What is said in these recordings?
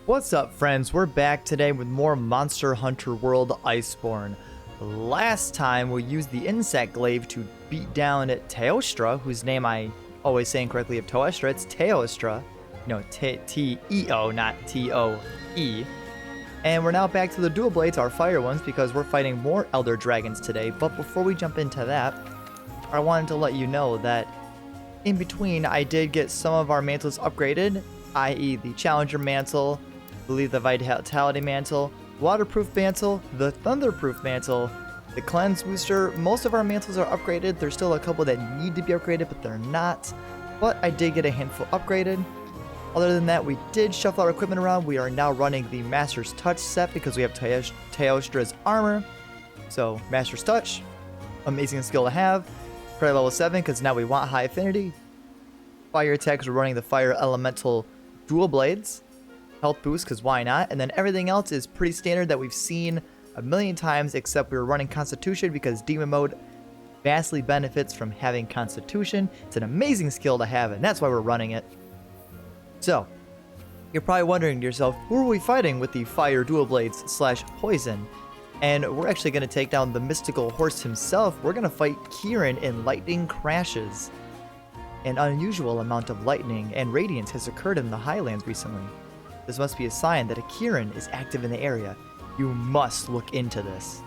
What's up, friends? We're back today with more Monster Hunter World Iceborne. Last time we used the insect glaive to beat down Teostra, whose name I always say incorrectly of Toestra. It's Teostra. No, T-E-O, not T-O-E. And we're now back to the dual blades, our fire ones, because we're fighting more Elder Dragons today. But before we jump into that, I wanted to let you know that in between I did get some of our mantles upgraded, i.e. the Challenger Mantle, I believe the Vitality Mantle, Waterproof Mantle, the Thunderproof Mantle, the Cleanse Booster. Most of our mantles are upgraded. There's still a couple that need to be upgraded, but they're not. But I did get a handful upgraded. Other than that, we did shuffle our equipment around. We are now running the Master's Touch set because we have Teostra's armor. So, Master's Touch, amazing skill to have. Probably level 7 because now we want high affinity. Fire attacks, we're running the Fire Elemental Dual Blades. Health boost, because why not? And then everything else is pretty standard that we've seen a million times, except we were running Constitution because Demon Mode vastly benefits from having Constitution. It's an amazing skill to have, and that's why we're running it. So, you're probably wondering to yourself, who are we fighting with the Fire Dual Blades / Poison? And we're actually going to take down the mystical horse himself. We're going to fight Kieran in Lightning Crashes. An unusual amount of lightning and radiance has occurred in the Highlands recently. This must be a sign that a Kieran is active in the area. You must look into this.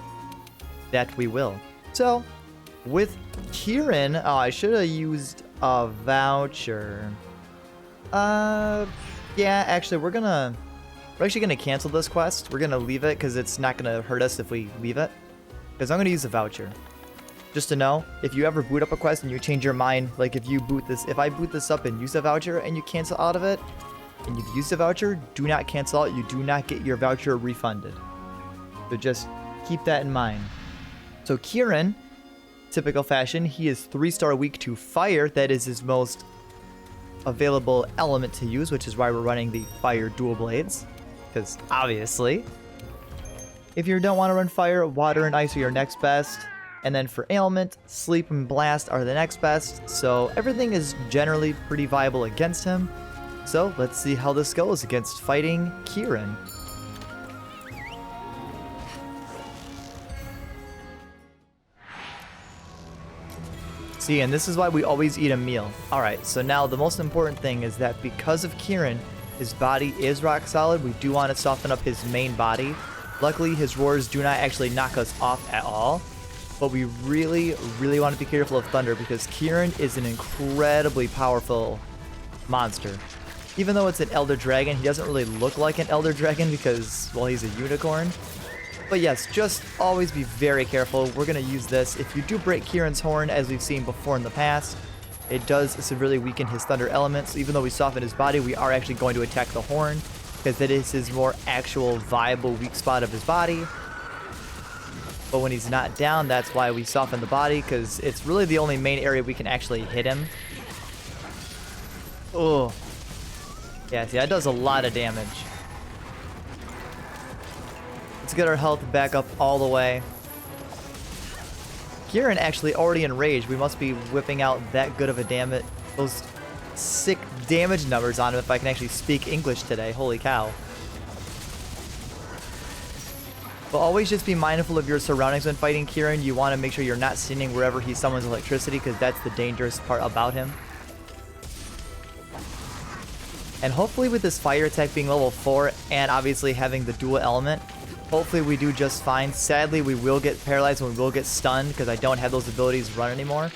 That we will. So, with Kieran, I should have used a voucher. Yeah, actually, we're actually gonna cancel this quest. We're gonna leave it because it's not gonna hurt us if we leave it. Because I'm gonna use a voucher. Just to know, if you ever boot up a quest and you change your mind, like if I boot this up and use a voucher and you cancel out of it, and you've used a voucher, do not cancel out. You do not get your voucher refunded. So just keep that in mind. So Kieran, typical fashion, he is 3-star weak to fire. That is his most available element to use, which is why we're running the Fire Dual Blades. Because obviously, if you don't want to run fire, water and ice are your next best. And then for ailment, sleep and blast are the next best. So everything is generally pretty viable against him. So, let's see how this goes against fighting Kieran. See, and this is why we always eat a meal. Alright, so now the most important thing is that because of Kieran, his body is rock solid. We do want to soften up his main body. Luckily, his roars do not actually knock us off at all. But we really, really want to be careful of Thunder because Kieran is an incredibly powerful monster. Even though it's an Elder Dragon, he doesn't really look like an Elder Dragon because, well, he's a unicorn. But yes, just always be very careful. We're going to use this. If you do break Kieran's horn, as we've seen before in the past, it does severely weaken his Thunder element. So even though we soften his body, we are actually going to attack the horn because that is his more actual viable weak spot of his body. But when he's not down, that's why we soften the body because it's really the only main area we can actually hit him. Oh. Yeah, see, that does a lot of damage. Let's get our health back up all the way. Kieran actually already enraged. We must be whipping out that good of a damage. Those sick damage numbers on him if I can actually speak English today. Holy cow. But always just be mindful of your surroundings when fighting Kieran. You want to make sure you're not standing wherever he summons electricity because that's the dangerous part about him. And hopefully with this fire attack being level 4 and obviously having the dual element, hopefully we do just fine. Sadly, we will get paralyzed and we will get stunned because I don't have those abilities run anymore.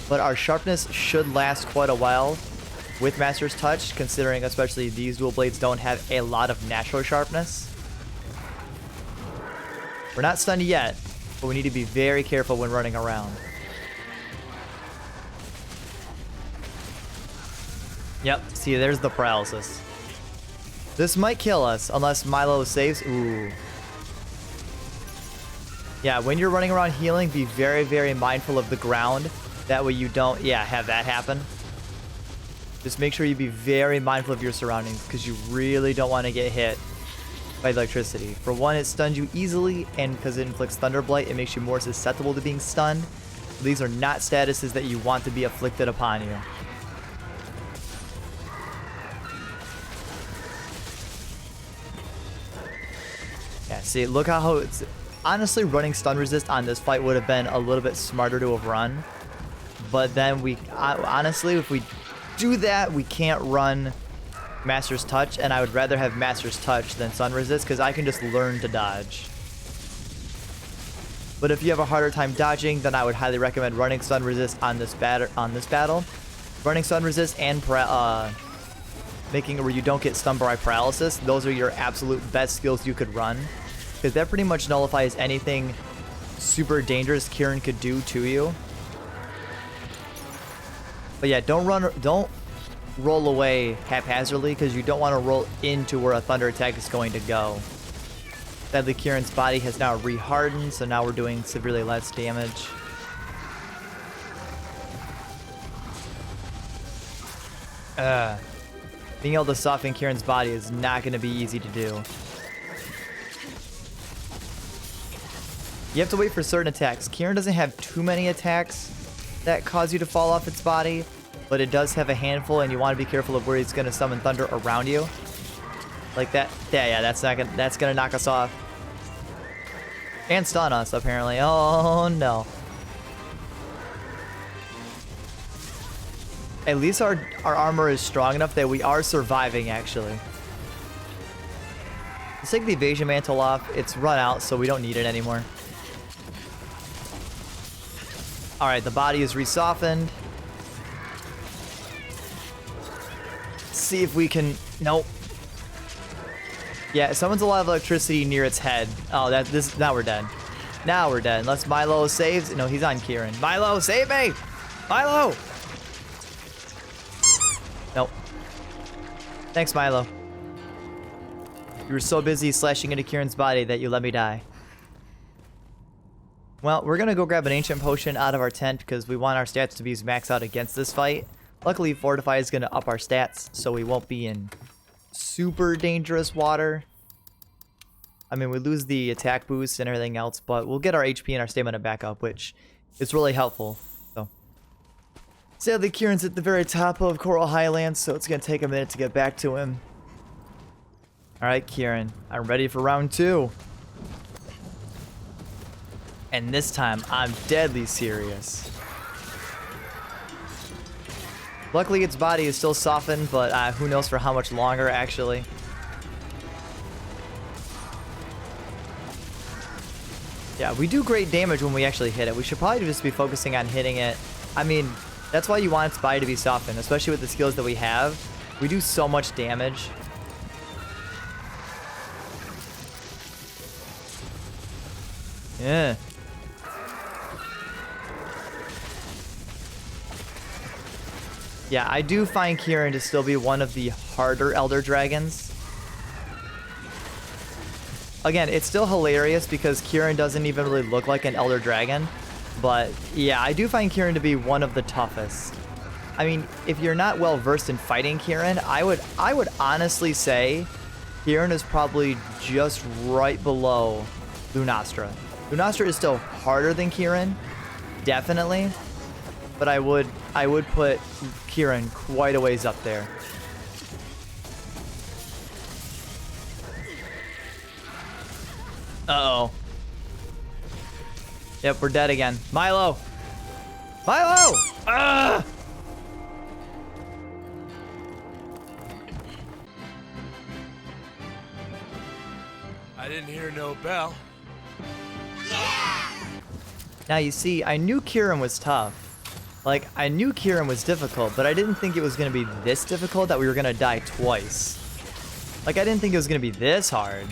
But our sharpness should last quite a while with Master's Touch, considering especially these dual blades don't have a lot of natural sharpness. We're not stunned yet, but we need to be very careful when running around. Yep, see, there's the paralysis. This might kill us unless Milo saves. Ooh. Yeah, when you're running around healing, be very, very mindful of the ground. That way you don't, have that happen. Just make sure you be very mindful of your surroundings because you really don't want to get hit by electricity. For one, it stuns you easily, and because it inflicts Thunder Blight, it makes you more susceptible to being stunned. These are not statuses that you want to be afflicted upon you. See, look how it's... Honestly, running stun resist on this fight would have been a little bit smarter to have run. But then we... honestly, if we do that, we can't run Master's Touch. And I would rather have Master's Touch than stun resist because I can just learn to dodge. But if you have a harder time dodging, then I would highly recommend running stun resist on this battle. Running stun resist and making it where you don't get stunned by paralysis. Those are your absolute best skills you could run, because that pretty much nullifies anything super dangerous Kieran could do to you. But yeah, don't roll away haphazardly, because you don't want to roll into where a thunder attack is going to go. Sadly, Kieran's body has now rehardened, so now we're doing severely less damage. Being able to soften Kieran's body is not going to be easy to do. You have to wait for certain attacks. Kieran doesn't have too many attacks that cause you to fall off its body, but it does have a handful, and you want to be careful of where he's going to summon thunder around you. Like that. Yeah, that's gonna knock us off. And stun us, apparently. Oh no. At least our armor is strong enough that we are surviving, actually. Let's take the evasion mantle off. It's run out, so we don't need it anymore. Alright, the body is resoftened. See if we can... Nope. Yeah, it summons a lot of electricity near its head. Oh, now we're dead. Now we're dead. Unless Milo saves... No, he's on Kieran. Milo, save me! Milo! Nope. Thanks, Milo. You were so busy slashing into Kieran's body that you let me die. Well, we're gonna go grab an ancient potion out of our tent because we want our stats to be maxed out against this fight. Luckily, Fortify is gonna up our stats, so we won't be in super dangerous water. I mean, we lose the attack boost and everything else, but we'll get our HP and our stamina back up, which is really helpful. So, sadly, Kieran's at the very top of Coral Highlands, so it's gonna take a minute to get back to him. Alright, Kieran, I'm ready for round 2. And this time, I'm deadly serious. Luckily, its body is still softened, but who knows for how much longer, actually. Yeah, we do great damage when we actually hit it. We should probably just be focusing on hitting it. I mean, that's why you want its body to be softened, especially with the skills that we have. We do so much damage. Yeah. Yeah, I do find Kieran to still be one of the harder Elder Dragons. Again, it's still hilarious because Kieran doesn't even really look like an Elder Dragon. But yeah, I do find Kieran to be one of the toughest. I mean, if you're not well versed in fighting Kieran, I would honestly say Kieran is probably just right below Lunastra. Lunastra is still harder than Kieran, definitely. But I would put Kieran quite a ways up there. Uh-oh. Yep, we're dead again. Milo! Milo! Ah! I didn't hear no bell. Yeah! Now you see, I knew Kieran was tough. Like, I knew Kieran was difficult, but I didn't think it was going to be this difficult that we were going to die twice. Like, I didn't think it was going to be this hard.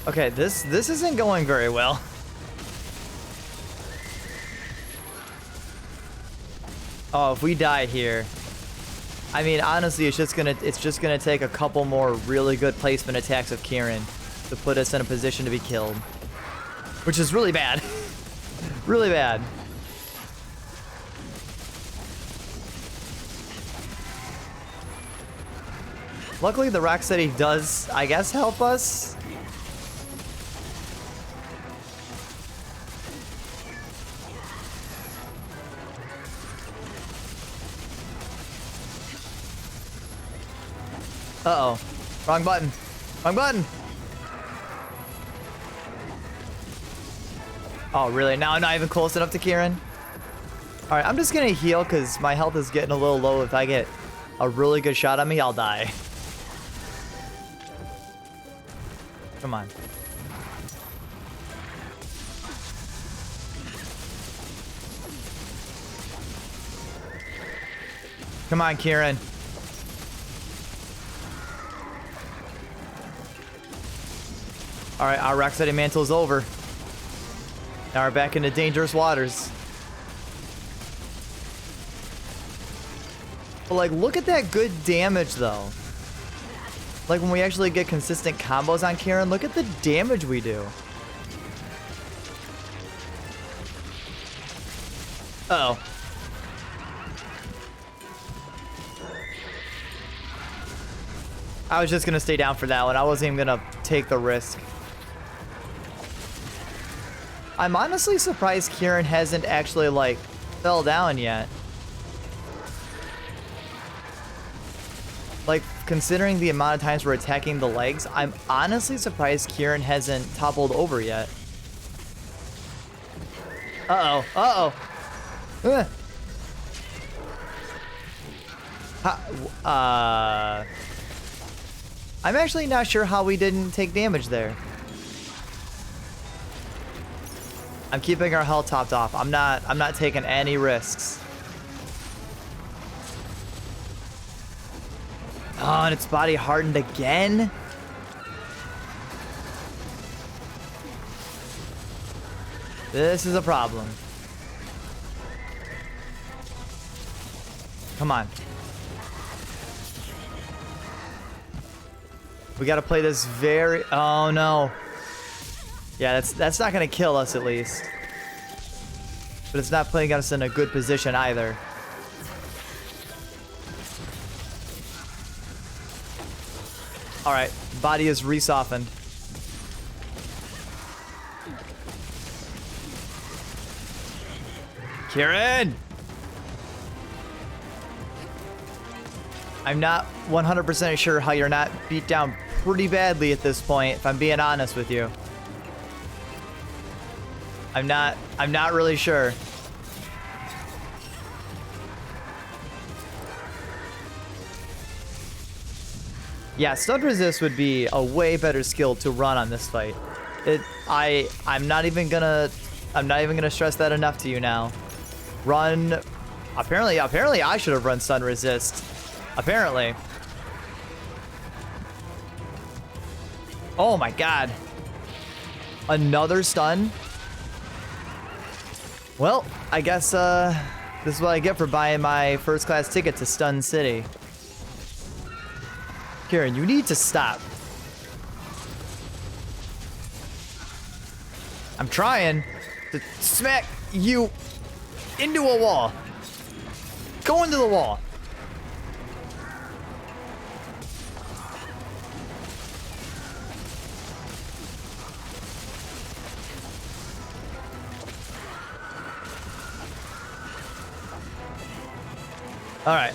Okay, this isn't going very well. Oh, if we die here, I mean, honestly, it's just gonna take a couple more really good placement attacks of Kieran to put us in a position to be killed, which is really bad. Really bad. Luckily, the Rocksteady does, I guess, help us. Uh-oh. Wrong button. Wrong button. Oh, really? Now I'm not even close enough to Kieran? All right, I'm just gonna heal because my health is getting a little low. If I get a really good shot on me, I'll die. Come on. Come on, Kieran. All right, our Rocksteady Mantle is over. Now we're back into dangerous waters. But like, look at that good damage though. Like when we actually get consistent combos on Kieran, look at the damage we do. Uh-oh. I was just gonna stay down for that one. I wasn't even gonna take the risk. I'm honestly surprised Kieran hasn't actually like fell down yet. Like, considering the amount of times we're attacking the legs, I'm honestly surprised Kieran hasn't toppled over yet. Uh-oh. Uh-oh. I'm actually not sure how we didn't take damage there. I'm keeping our health topped off. I'm not taking any risks. Oh, and its body hardened again? This is a problem. Come on. We gotta play this very... Oh, no. Yeah, that's not gonna kill us, at least. But it's not putting us in a good position, either. Alright, body is re-softened. Kieran! I'm not 100% sure how you're not beat down pretty badly at this point, if I'm being honest with you. I'm not really sure. Yeah, stun resist would be a way better skill to run on this fight. I'm not even gonna stress that enough to you now. Run. Apparently I should have run stun resist. Apparently. Oh my god. Another stun? Well, I guess this is what I get for buying my first class ticket to Stun City. Kieran, you need to stop. I'm trying to smack you into a wall. Go into the wall. All right.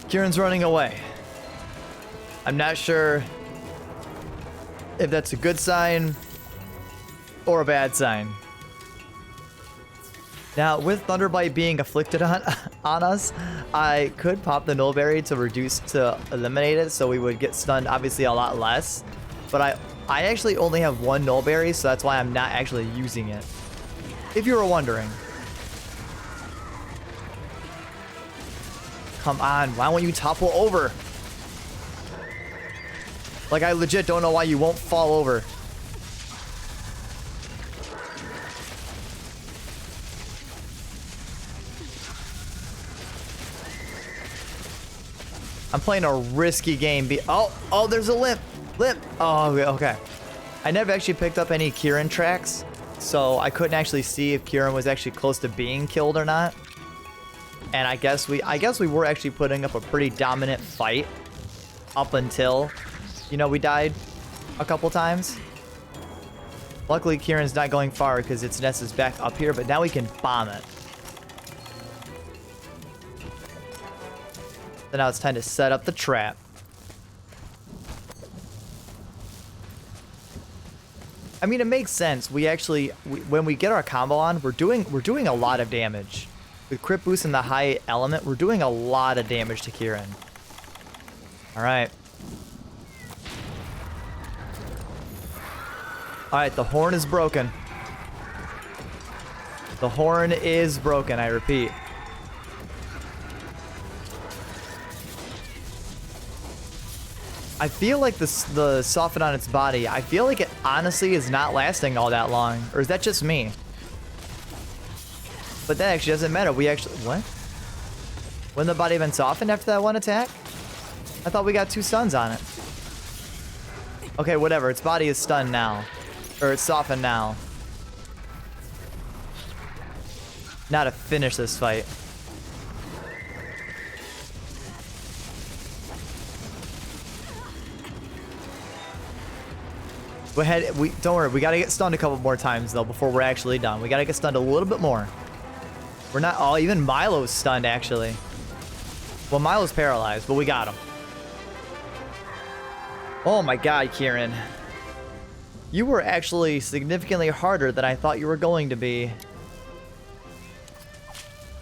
Kieran's running away. I'm not sure if that's a good sign or a bad sign. Now, with Thunderbite being afflicted on us, I could pop the Nullberry to reduce to eliminate it, so we would get stunned obviously a lot less. But I actually only have one Nullberry, so that's why I'm not actually using it. If you were wondering. Come on, why won't you topple over? Like, I legit don't know why you won't fall over. I'm playing a risky game. Oh, there's a limp. Oh, okay. I never actually picked up any Kieran tracks, so I couldn't actually see if Kieran was actually close to being killed or not. And I guess we were actually putting up a pretty dominant fight up until, you know, we died a couple times. Luckily, Kieran's not going far because its nest is back up here, but now we can bomb it. So now it's time to set up the trap. I mean, it makes sense. When we get our combo on, we're doing a lot of damage. With crit boost and the high element, we're doing a lot of damage to Kieran. All right. All right, the horn is broken. The horn is broken, I repeat. I feel like the soften on its body, I feel like it honestly is not lasting all that long. Or is that just me? But that actually doesn't matter. We actually... What? Wouldn't the body have been softened after that one attack? I thought we got 2 stuns on it. Okay, whatever. Its body is stunned now. Or it's softened now. Now to finish this fight. Go ahead. Don't worry. We gotta get stunned a couple more times though before we're actually done. We gotta get stunned a little bit more. We're not. Oh, even Milo's stunned actually. Well, Milo's paralyzed, but we got him. Oh my God, Kieran. You were actually significantly harder than I thought you were going to be.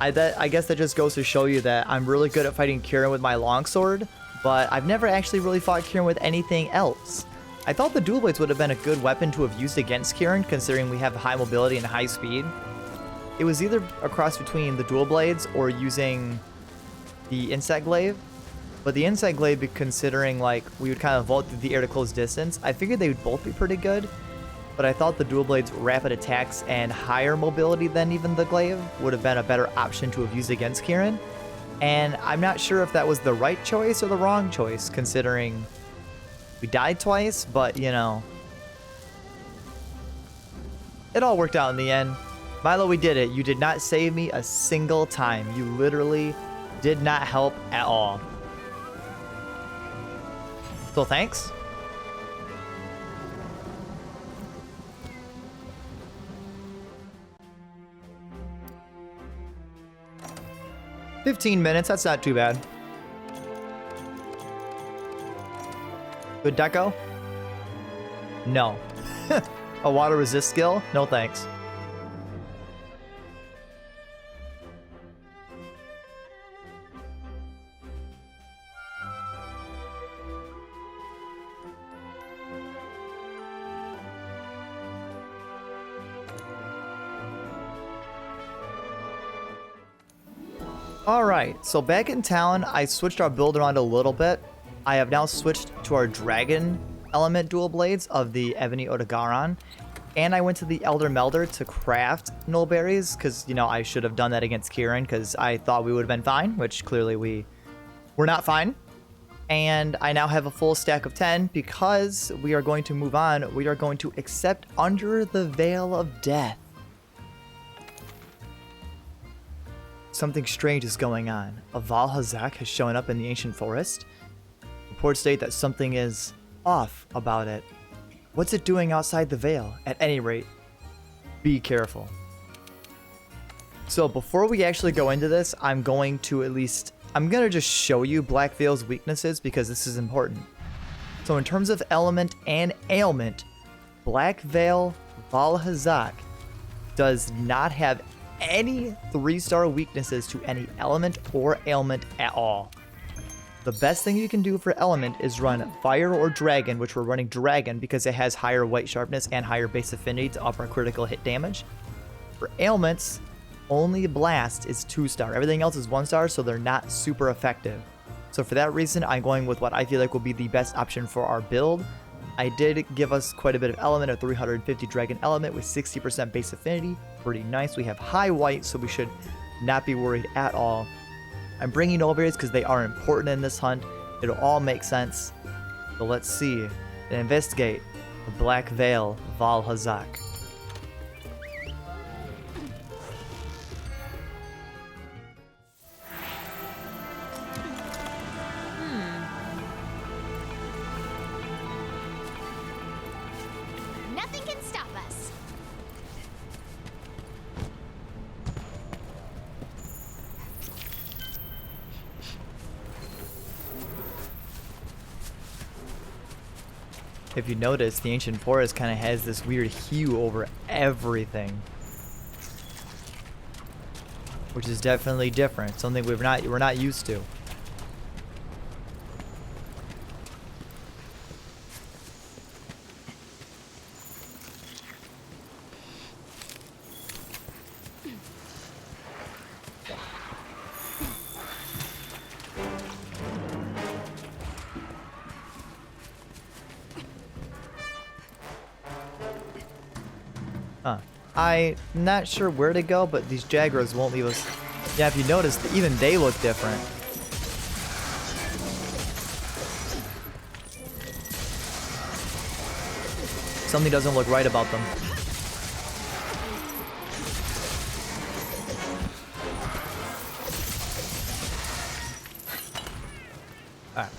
I guess that just goes to show you that I'm really good at fighting Kieran with my longsword, but I've never actually really fought Kieran with anything else. I thought the dual blades would have been a good weapon to have used against Kieran, considering we have high mobility and high speed. It was either a cross between the dual blades or using the insect glaive. But the insect glaive, considering like we would kind of vault through the air to close distance, I figured they would both be pretty good. But I thought the dual blades' rapid attacks and higher mobility than even the glaive would have been a better option to have used against Kieran. And I'm not sure if that was the right choice or the wrong choice, considering we died twice, but you know, it all worked out in the end. Milo, we did it. You did not save me a single time. You literally did not help at all. So thanks. $15 minutes, that's not too bad. Good deco? No. A water resist skill? No thanks. Alright, so back in town, I switched our build around a little bit. I have now switched to our dragon element dual blades of the Ebony Odogaron. And I went to the Elder Melder to craft null berries, because, you know, I should have done that against Kieran, because I thought we would have been fine, which clearly we were not fine. And I now have a full stack of 10, because we are going to move on. We are going to accept Under the Veil of Death. Something strange is going on. A Valhazak has shown up in the ancient forest. Reports state that something is off about it. What's it doing outside the veil? At any rate, be careful. So before we actually go into this, I'm going to just show you Blackveil's weaknesses because this is important. So in terms of element and ailment, Blackveil Valhazak does not have any 3-star weaknesses to any element or ailment at all. The best thing you can do for element is run fire or dragon, which we're running dragon because it has higher white sharpness and higher base affinity to up our critical hit damage. For ailments, only blast is 2-star. Everything else is 1-star, so they're not super effective. So for that reason, I'm going with what I feel like will be the best option for our build. I did give us quite a bit of element, a 350 dragon element with 60% base affinity. Pretty nice. We have high white, so we should not be worried at all. I'm bringing null berries because they are important in this hunt. It'll all make sense. So let's see and investigate the Blackveil Valhazak. Nothing can stop us. If you notice, the ancient forest kind of has this weird hue over everything, which is definitely different. Something we're not used to. I'm not sure where to go, but these Jaguars won't leave us. Yeah, if you notice, even they look different. Something doesn't look right about them. Alright.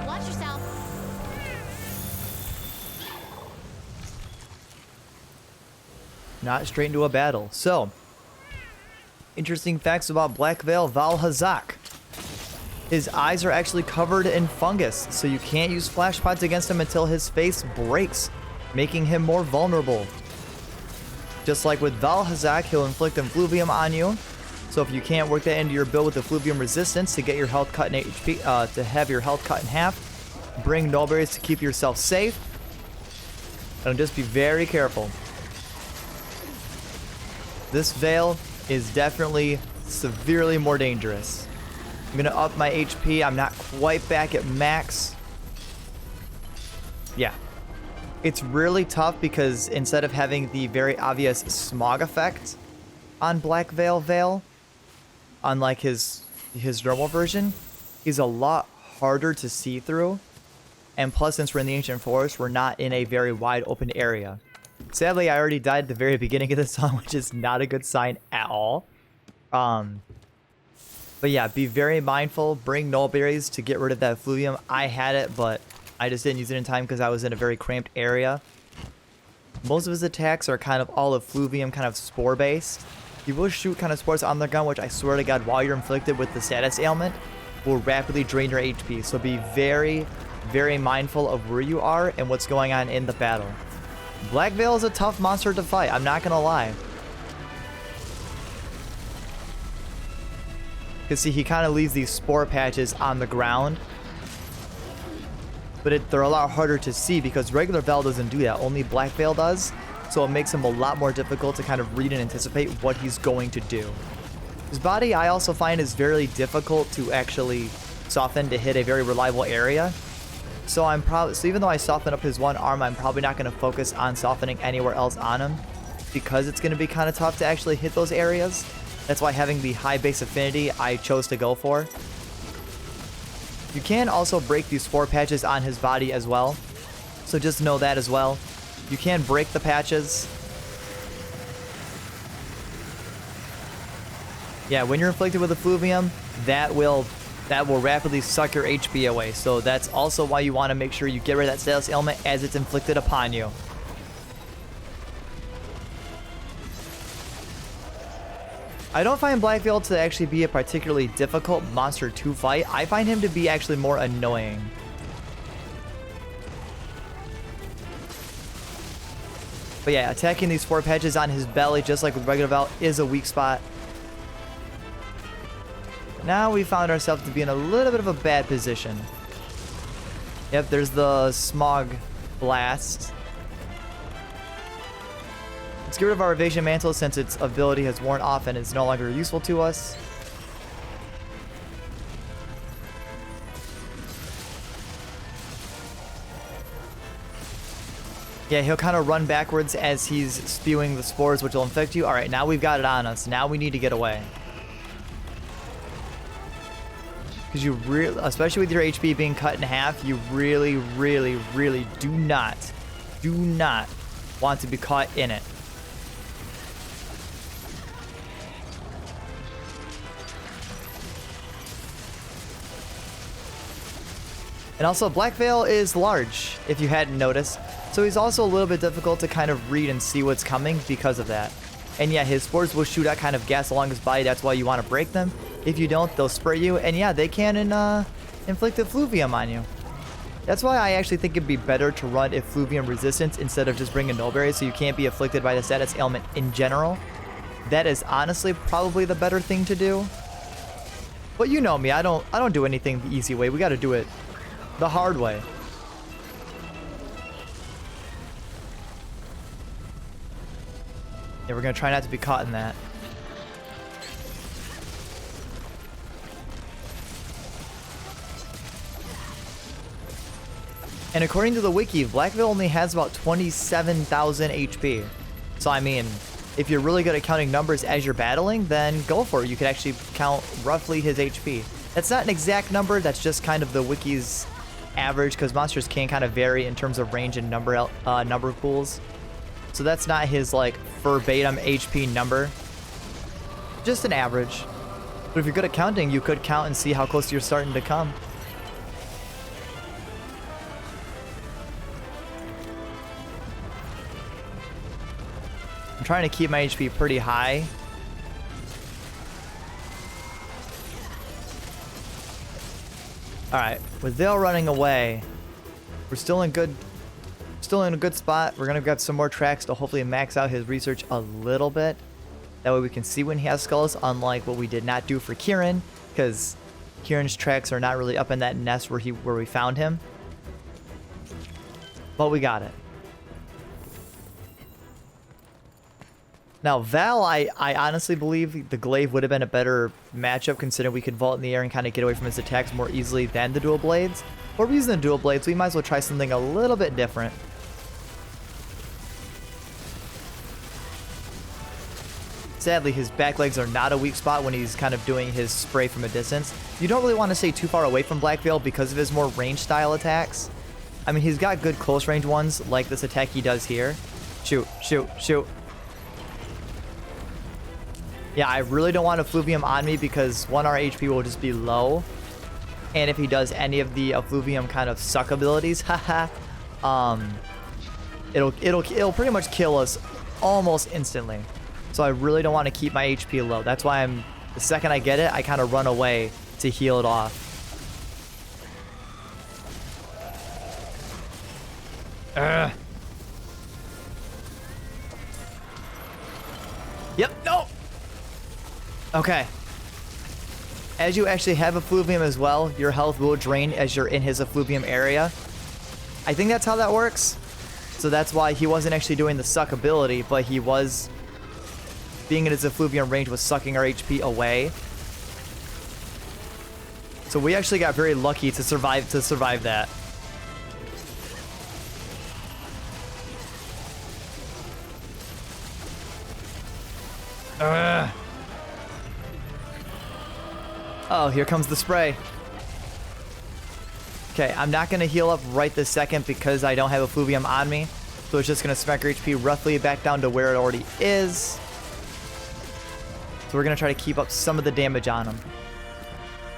Watch yourself. Not straight into a battle. So, interesting facts about Blackveil Valhazak. His eyes are actually covered in fungus, so you can't use flash pods against him until his face breaks, making him more vulnerable. Just like with Valhazak, he'll inflict Influvium on you. So if you can't work that into your build with the Fluvium resistance to get your health cut in HP, to have your health cut in half, bring Nullberries to keep yourself safe. And just be very careful. This Veil is definitely severely more dangerous. I'm gonna up my HP. I'm not quite back at max. Yeah. It's really tough because instead of having the very obvious smog effect on Blackveil Veil, unlike his normal version, he's a lot harder to see through. And plus, since we're in the Ancient Forest, we're not in a very wide open area. Sadly, I already died at the very beginning of the song, which is not a good sign at all. But yeah, be very mindful. Bring Nullberries to get rid of that Fluvium. I had it, but I just didn't use it in time because I was in a very cramped area. Most of his attacks are kind of all of Fluvium, kind of spore-based. He will shoot kind of spores on the gun, which I swear to God, while you're inflicted with the status ailment, will rapidly drain your HP. So be very, very mindful of where you are and what's going on in the battle. Blackveil is a tough monster to fight, I'm not gonna lie. Because see, he kind of leaves these spore patches on the ground. But they're a lot harder to see because regular Veil doesn't do that, only Blackveil does. So it makes him a lot more difficult to kind of read and anticipate what he's going to do. His body, I also find, is very difficult to actually soften to hit a very reliable area. So even though I soften up his one arm, I'm probably not going to focus on softening anywhere else on him because it's going to be kind of tough to actually hit those areas. That's why having the high base affinity I chose to go for. You can also break these spore patches on his body as well. So just know that as well. You can break the patches. Yeah, when you're inflicted with effluvium, that will rapidly suck your HP away. So that's also why you want to make sure you get rid of that status ailment as it's inflicted upon you. I don't find Blackveil to actually be a particularly difficult monster to fight. I find him to be actually more annoying. But yeah, attacking these 4 patches on his belly, just like with regular Val, is a weak spot. Now we found ourselves to be in a little bit of a bad position. Yep, there's the smog blast. Let's get rid of our evasion mantle since its ability has worn off and is no longer useful to us. Yeah, he'll kind of run backwards as he's spewing the spores, which will infect you. All right, now we've got it on us. Now we need to get away. Because you really, especially with your HP being cut in half, you really, really, really do not want to be caught in it. And also, Blackveil is large, if you hadn't noticed. So he's also a little bit difficult to kind of read and see what's coming because of that. And yeah, his spores will shoot out kind of gas along his body. That's why you want to break them. If you don't, they'll spray you. And yeah, they can inflict effluvium on you. That's why I actually think it'd be better to run effluvium resistance instead of just bringing null berry, so you can't be afflicted by the status ailment in general. That is honestly probably the better thing to do. But you know me, I don't do anything the easy way. We got to do it the hard way. Yeah, we're gonna try not to be caught in that. And according to the wiki, Blackveil only has about 27,000 HP. So I mean, if you're really good at counting numbers as you're battling, then go for it. You could actually count roughly his HP. That's not an exact number, that's just kind of the wiki's average, because monsters can kind of vary in terms of range and number pools. So that's not his like verbatim HP number, just an average. But if you're good at counting, you could count and see how close you're starting to come. I'm trying to keep my HP pretty high. Alright, with Veil running away, we're still in a good spot. We're gonna grab some more tracks to hopefully max out his research a little bit. That way we can see when he has skulls, unlike what we did not do for Kieran, because Kieran's tracks are not really up in that nest where we found him. But we got it. Now, Val, I honestly believe the glaive would have been a better matchup, considering we could vault in the air and kind of get away from his attacks more easily than the dual blades. But we're using the dual blades, so we might as well try something a little bit different. Sadly, his back legs are not a weak spot when he's kind of doing his spray from a distance. You don't really want to stay too far away from Blackveil because of his more range style attacks. I mean, he's got good close range ones, like this attack he does here. Shoot, shoot, shoot. Yeah, I really don't want effluvium on me because one, our HP will just be low. And if he does any of the effluvium kind of suck abilities, haha, it'll pretty much kill us almost instantly. So I really don't want to keep my HP low. That's why the second I get it, I kind of run away to heal it off. Yep, no! Okay. As you actually have effluvium as well, your health will drain as you're in his effluvium area. I think that's how that works. So that's why he wasn't actually doing the suck ability, but he was being in his effluvium range was sucking our HP away. So we actually got very lucky to survive that. Oh, here comes the spray. Okay, I'm not going to heal up right this second because I don't have effluvium on me. So it's just going to smack your HP roughly back down to where it already is. So we're going to try to keep up some of the damage on him.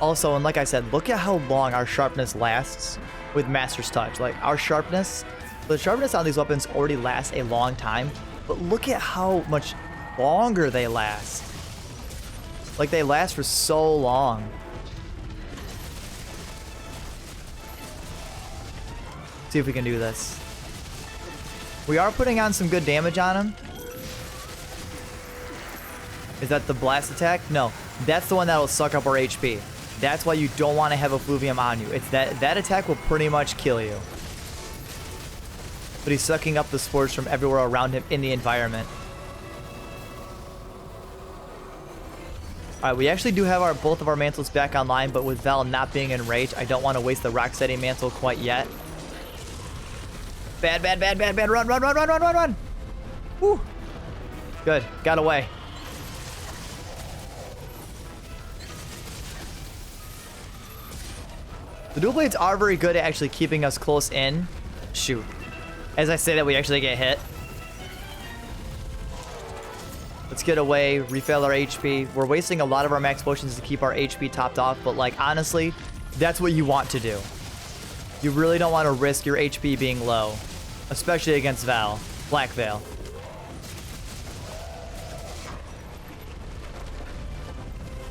Also, and like I said, look at how long our sharpness lasts with Master's Touch. Like, our sharpness, the sharpness on these weapons already lasts a long time, but look at how much longer they last. Like, they last for so long. See if we can do this. We are putting on some good damage on him. Is that the blast attack? No, that's the one that'll suck up our HP. That's why you don't want to have Effluvium on you. It's that attack will pretty much kill you. But he's sucking up the spores from everywhere around him in the environment. Alright, we actually do have both of our mantles back online, but with Val not being enraged, I don't want to waste the Rocksteady mantle quite yet. Bad, bad, bad, bad, bad. Run, run, run, run, run, run, run. Whew. Good. Got away. The dual blades are very good at actually keeping us close in. Shoot. As I say that, we actually get hit. Let's get away, refill our HP. We're wasting a lot of our max potions to keep our HP topped off, but like, honestly, that's what you want to do. You really don't want to risk your HP being low, especially against Blackveil.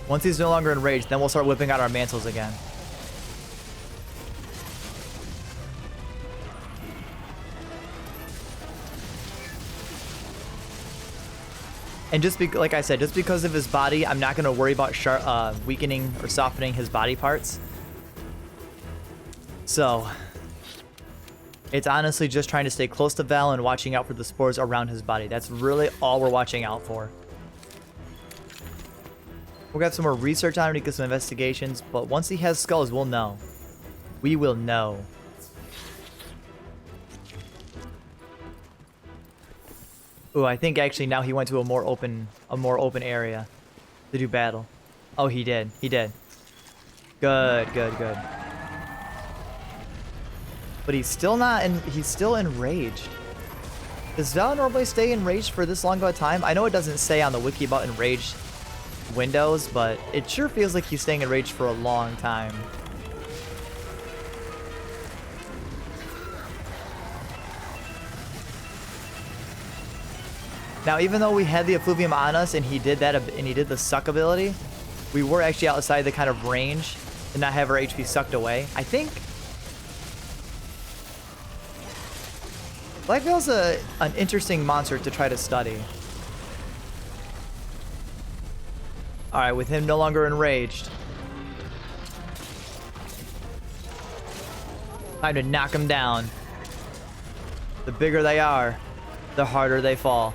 Once he's no longer enraged, then we'll start whipping out our mantles again. And just like I said, just because of his body, I'm not going to worry about weakening or softening his body parts. So, it's honestly just trying to stay close to Val and watching out for the spores around his body. That's really all we're watching out for. We'll get some more research on him to get some investigations, but once he has skulls, we'll know. We will know. Ooh, I think actually now he went to a more open area to do battle. Oh, he did. He did. Good, good, good. But he's still not he's still enraged. Does Val normally stay enraged for this long of a time? I know it doesn't say on the wiki about enraged windows, but it sure feels like he's staying enraged for a long time. Now, even though we had the effluvium on us and he did that, and he did the suck ability, we were actually outside the kind of range to not have our HP sucked away. I think Blackveil's an interesting monster to try to study. All right, with him no longer enraged, time to knock him down. The bigger they are, the harder they fall.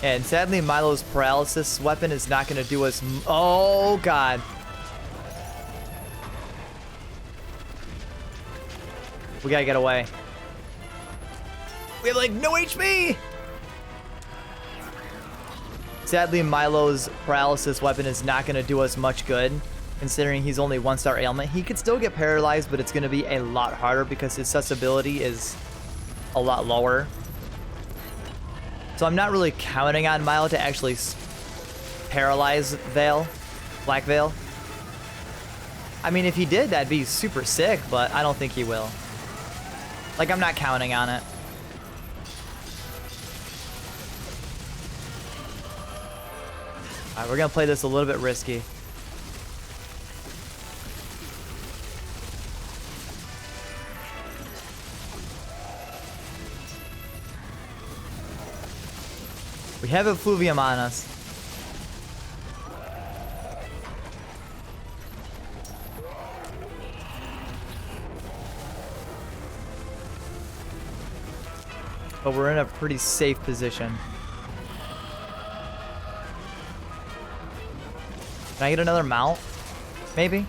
And sadly, Milo's paralysis weapon is not going to do us... Oh, God. We got to get away. We have, like, no HP! Sadly, Milo's paralysis weapon is not going to do us much good, considering he's only 1-star ailment. He could still get paralyzed, but it's going to be a lot harder because his susceptibility is a lot lower. So I'm not really counting on Milo to actually paralyze Blackveil. I mean, if he did, that'd be super sick, but I don't think he will. Like, I'm not counting on it. Alright, we're gonna play this a little bit risky. We have effluvium on us. But we're in a pretty safe position. Can I get another mount? Maybe?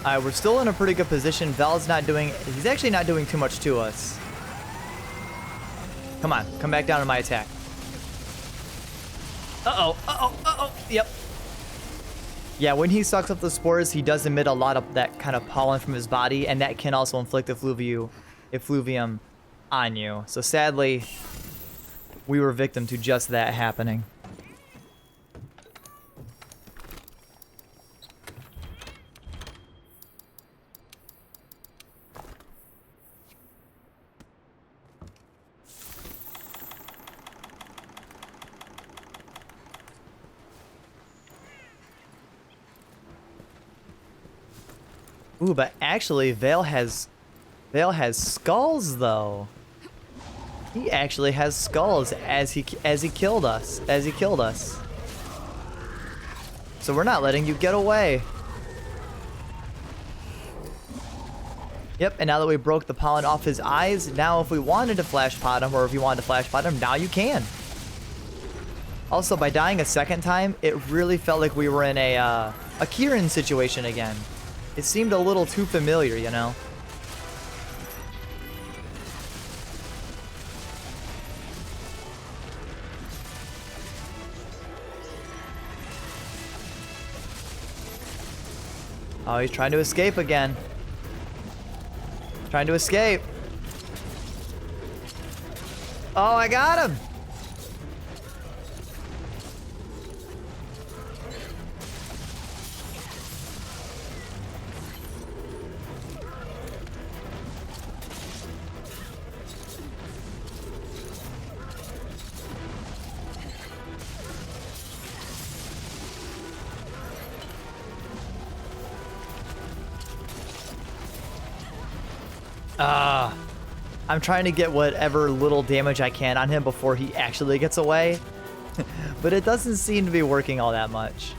Alright, we're still in a pretty good position. Val's not doing... He's actually not doing too much to us. Come on. Come back down to my attack. Uh-oh. Uh-oh. Uh-oh. Yep. Yeah, when he sucks up the spores, he does emit a lot of that kind of pollen from his body, and that can also inflict effluvium on you. So sadly, we were victim to just that happening. Ooh, but actually, Vale has skulls though. He actually has skulls as he killed us. So we're not letting you get away. Yep, and now that we broke the pollen off his eyes, now if we wanted to flash pot him, or if you wanted to flash pot him, now you can. Also, by dying a second time, it really felt like we were in a Kieran situation again. It seemed a little too familiar, you know? Oh, he's trying to escape again. Trying to escape. Oh, I got him! I'm trying to get whatever little damage I can on him before he actually gets away. But it doesn't seem to be working all that much.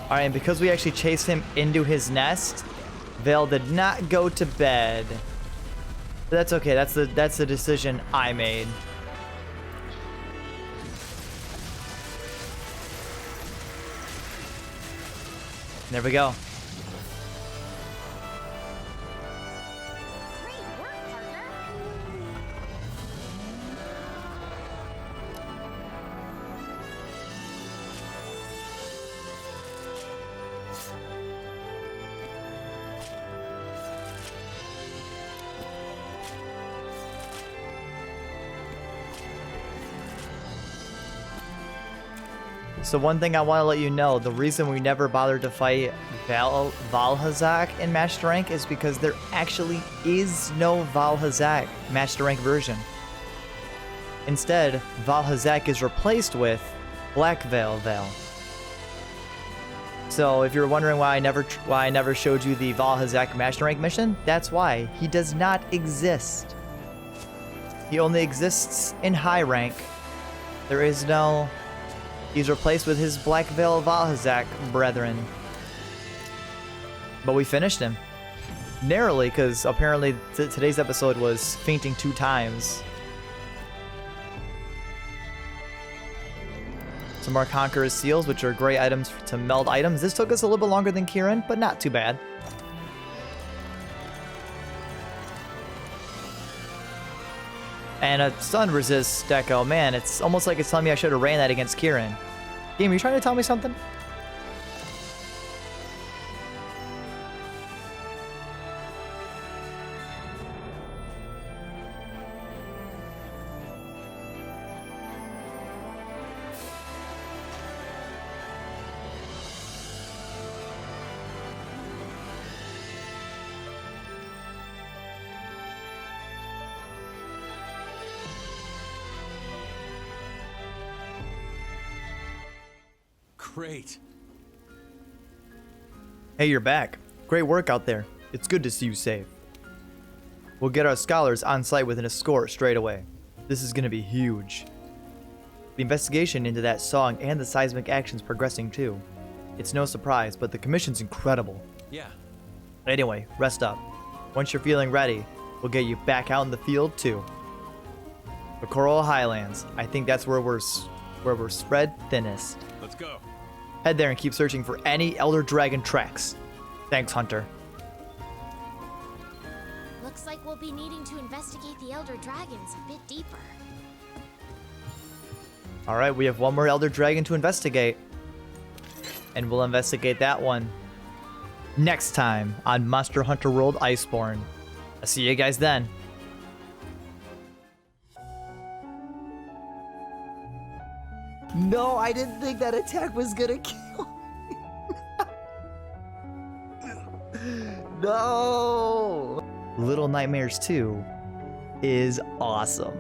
Alright, and because we actually chased him into his nest, Vale did not go to bed. But that's okay, that's the decision I made. There we go. Great work, partner. So one thing I want to let you know, the reason we never bothered to fight Valhazak in Match to Rank is because there actually is no Valhazak Match to Rank version. Instead, Valhazak is replaced with Blackveil Vale. So if you're wondering why I never showed you the Valhazak Match to Rank mission, that's why. He does not exist. He only exists in high rank. There is no... He's replaced with his Blackveil Valhazak brethren. But we finished him. Narrowly, because apparently today's episode was fainting 2 times. Some more Conqueror's Seals, which are great items to meld items. This took us a little bit longer than Kieran, but not too bad. And a stun resist deco. Man, it's almost like it's telling me I should have ran that against Kieran. Game, are you trying to tell me something? Great. Hey, you're back. Great work out there. It's good to see you safe. We'll get our scholars on site with an escort straight away. This is gonna be huge. The investigation into that song and the seismic action's progressing too. It's no surprise, but the commission's incredible. Yeah. Anyway, rest up. Once you're feeling ready, we'll get you back out in the field too. The Coral Highlands. I think that's where we're spread thinnest. Let's go. Head there and keep searching for any Elder Dragon tracks. Thanks, Hunter. Looks like we'll be needing to investigate the Elder Dragons a bit deeper. Alright, we have one more Elder Dragon to investigate. And we'll investigate that one next time on Monster Hunter World Iceborne. I'll see you guys then. No, I didn't think that attack was gonna kill me. No! Little Nightmares 2 is awesome.